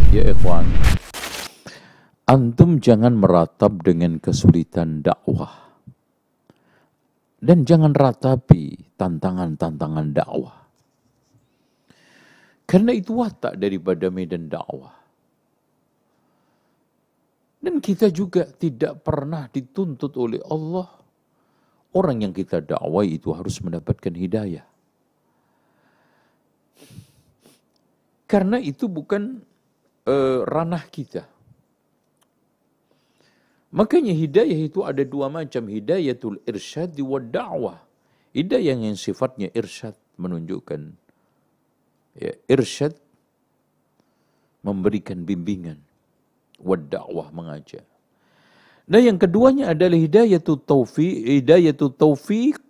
Ya ikhwan, antum jangan meratap dengan kesulitan dakwah. Dan jangan ratapi tantangan-tantangan dakwah. Karena itu watak daripada medan dakwah. Dan kita juga tidak pernah dituntut oleh Allah. Orang yang kita dakwai itu harus mendapatkan hidayah. Karena itu bukan ranah kita. Makanya hidayah itu ada dua macam. Hidayatul irsyad wa da'wah. Hidayah yang sifatnya irsyad, menunjukkan. Ya, irsyad, memberikan bimbingan. Wa da'wah, mengajak. Nah yang keduanya adalah hidayatul taufiq. Hidayatul taufiq.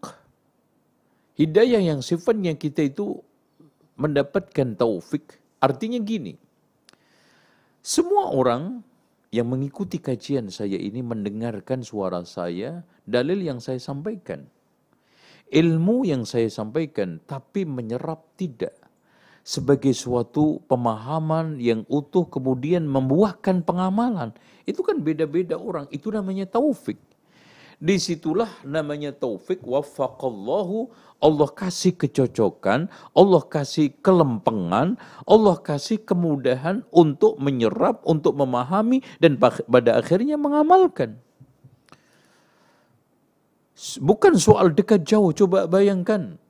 Hidayah yang sifatnya kita itu mendapatkan taufik. Artinya gini. Semua orang yang mengikuti kajian saya ini mendengarkan suara saya, dalil yang saya sampaikan. Ilmu yang saya sampaikan, tapi menyerap tidak. Sebagai suatu pemahaman yang utuh kemudian membuahkan pengamalan. Itu kan beda-beda orang, itu namanya taufik. Disitulah namanya taufik, waffaqallahu, Allah kasih kecocokan, Allah kasih kelempengan, Allah kasih kemudahan untuk menyerap, untuk memahami, dan pada akhirnya mengamalkan. Bukan soal dekat jauh, coba bayangkan.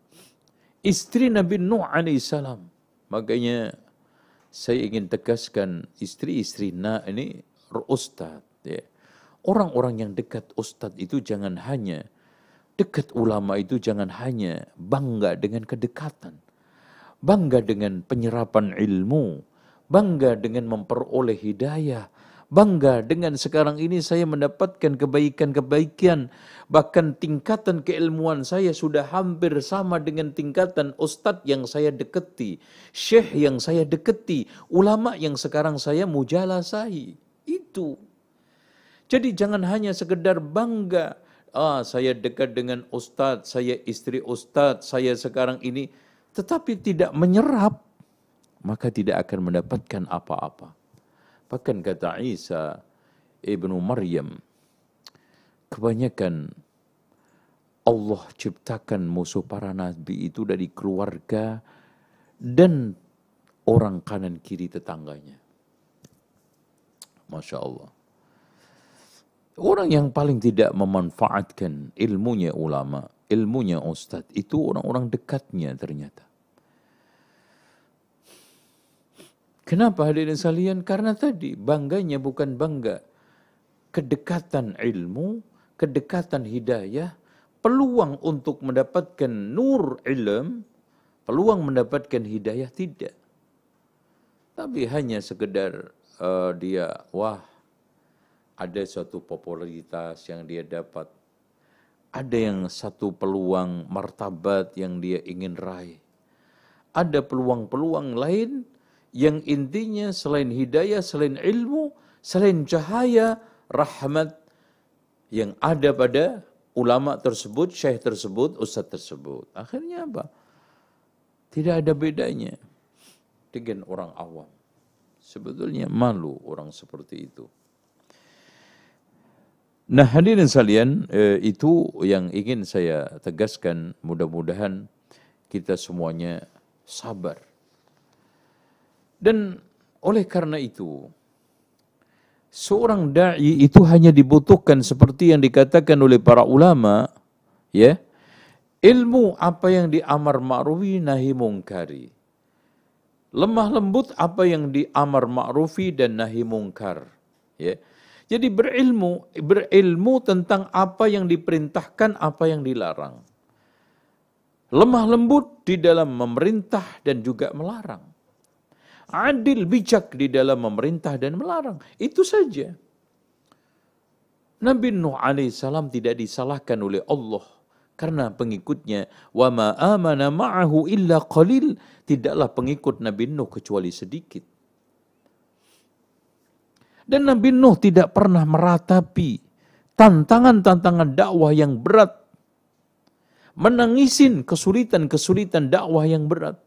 Istri Nabi Nuh alaihissalam. Makanya saya ingin tegaskan istri-istri ini ustaz. Ya. Orang-orang yang dekat ustadz itu jangan hanya, dekat ulama itu jangan hanya bangga dengan kedekatan. Bangga dengan penyerapan ilmu. Bangga dengan memperoleh hidayah. Bangga dengan sekarang ini saya mendapatkan kebaikan-kebaikan. Bahkan tingkatan keilmuan saya sudah hampir sama dengan tingkatan ustadz yang saya deketi. Syekh yang saya deketi. Ulama yang sekarang saya mujalasai. Itu. Jadi jangan hanya sekedar bangga, saya dekat dengan ustadz, saya istri ustadz, saya sekarang ini, tetapi tidak menyerap, maka tidak akan mendapatkan apa-apa. Bahkan kata Isa ibnu Maryam, kebanyakan Allah ciptakan musuh para nabi itu dari keluarga dan orang kanan kiri tetangganya. Masya Allah. Orang yang paling tidak memanfaatkan ilmunya ulama, ilmunya ustadz, itu orang-orang dekatnya ternyata. Kenapa hadirin sekalian? Karena tadi bangganya bukan bangga kedekatan ilmu, kedekatan hidayah, peluang untuk mendapatkan nur ilm, peluang mendapatkan hidayah tidak. Tapi hanya sekedar dia, ada suatu popularitas yang dia dapat. Ada yang satu peluang martabat yang dia ingin raih. Ada peluang-peluang lain yang intinya selain hidayah, selain ilmu, selain cahaya, rahmat yang ada pada ulama tersebut, syekh tersebut, ustadz tersebut. Akhirnya apa? Tidak ada bedanya dengan orang awam. Sebetulnya malu orang seperti itu. Nah hadirin sekalian, itu yang ingin saya tegaskan, mudah-mudahan kita semuanya sabar. Dan oleh karena itu, seorang da'i itu hanya dibutuhkan seperti yang dikatakan oleh para ulama, ya, ilmu apa yang diamar ma'rufi nahi mungkari. Lemah lembut apa yang diamar ma'rufi dan nahi mungkar, ya. Jadi berilmu tentang apa yang diperintahkan, apa yang dilarang. Lemah lembut di dalam memerintah dan juga melarang. Adil bijak di dalam memerintah dan melarang. Itu saja. Nabi Nuh alaihissalam tidak disalahkan oleh Allah karena pengikutnya, wa ma amana ma'ahu illa qalil, tidaklah pengikut Nabi Nuh kecuali sedikit. Dan Nabi Nuh tidak pernah meratapi tantangan-tantangan dakwah yang berat. Menangisin kesulitan-kesulitan dakwah yang berat.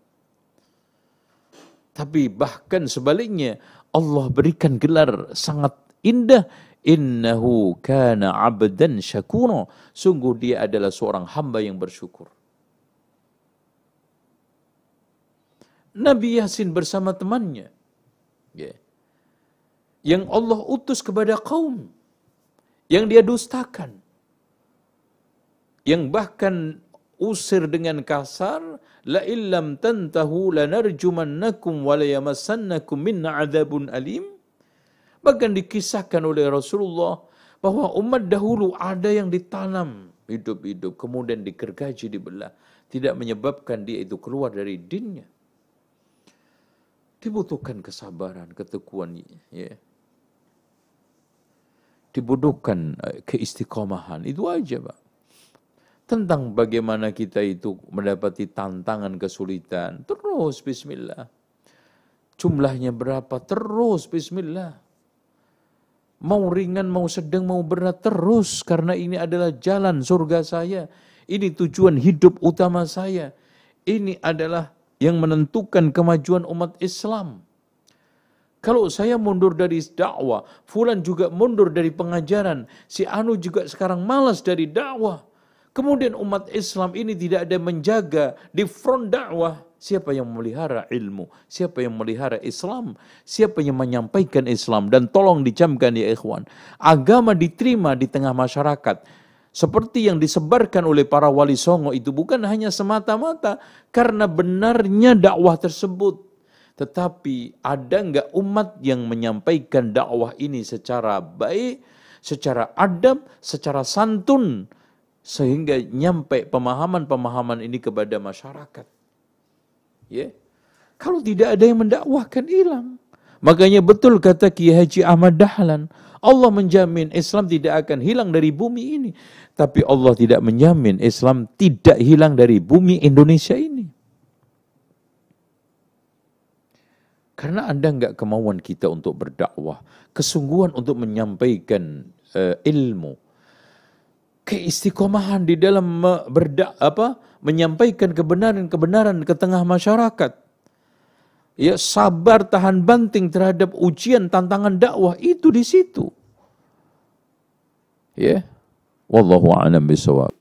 Tapi bahkan sebaliknya, Allah berikan gelar sangat indah, innahu kana 'abdan syakura, sungguh dia adalah seorang hamba yang bersyukur. Nabi Yasin bersama temannya, yang Allah utus kepada kaum yang dia dustakan, yang bahkan usir dengan kasar, la illam tantahu lanarjumannakum wa la yamassannakum minna adzabun alim. Bahkan dikisahkan oleh Rasulullah bahwa umat dahulu ada yang ditanam hidup-hidup, kemudian digergaji, dibelah, tidak menyebabkan dia itu keluar dari dinnya. Dibutuhkan kesabaran, ketekuan, ya. Dibutuhkan keistiqomahan, itu aja, Pak. Tentang bagaimana kita itu mendapati tantangan, kesulitan, terus bismillah. Jumlahnya berapa? Terus bismillah. Mau ringan, mau sedang, mau berat, terus. Karena ini adalah jalan surga saya. Ini tujuan hidup utama saya. Ini adalah yang menentukan kemajuan umat Islam. Kalau saya mundur dari dakwah, fulan juga mundur dari pengajaran, si anu juga sekarang malas dari dakwah. Kemudian umat Islam ini tidak ada menjaga di front dakwah. Siapa yang memelihara ilmu? Siapa yang memelihara Islam? Siapa yang menyampaikan Islam? Dan tolong dicamkan ya ikhwan, agama diterima di tengah masyarakat seperti yang disebarkan oleh para wali songo itu bukan hanya semata-mata karena benarnya dakwah tersebut, tetapi ada enggak umat yang menyampaikan dakwah ini secara baik, secara adab, secara santun, sehingga nyampe pemahaman-pemahaman ini kepada masyarakat. Ya. Kalau tidak ada yang mendakwahkan, hilang. Makanya betul kata Kiai Haji Ahmad Dahlan, Allah menjamin Islam tidak akan hilang dari bumi ini. Tapi Allah tidak menjamin Islam tidak hilang dari bumi Indonesia ini. Karena ada enggak kemauan kita untuk berdakwah, kesungguhan untuk menyampaikan ilmu, keistiqomahan di dalam menyampaikan kebenaran-kebenaran ke tengah masyarakat. Ya, sabar tahan banting terhadap ujian tantangan dakwah itu di situ. Ya. Wallahu a'lam bishawab.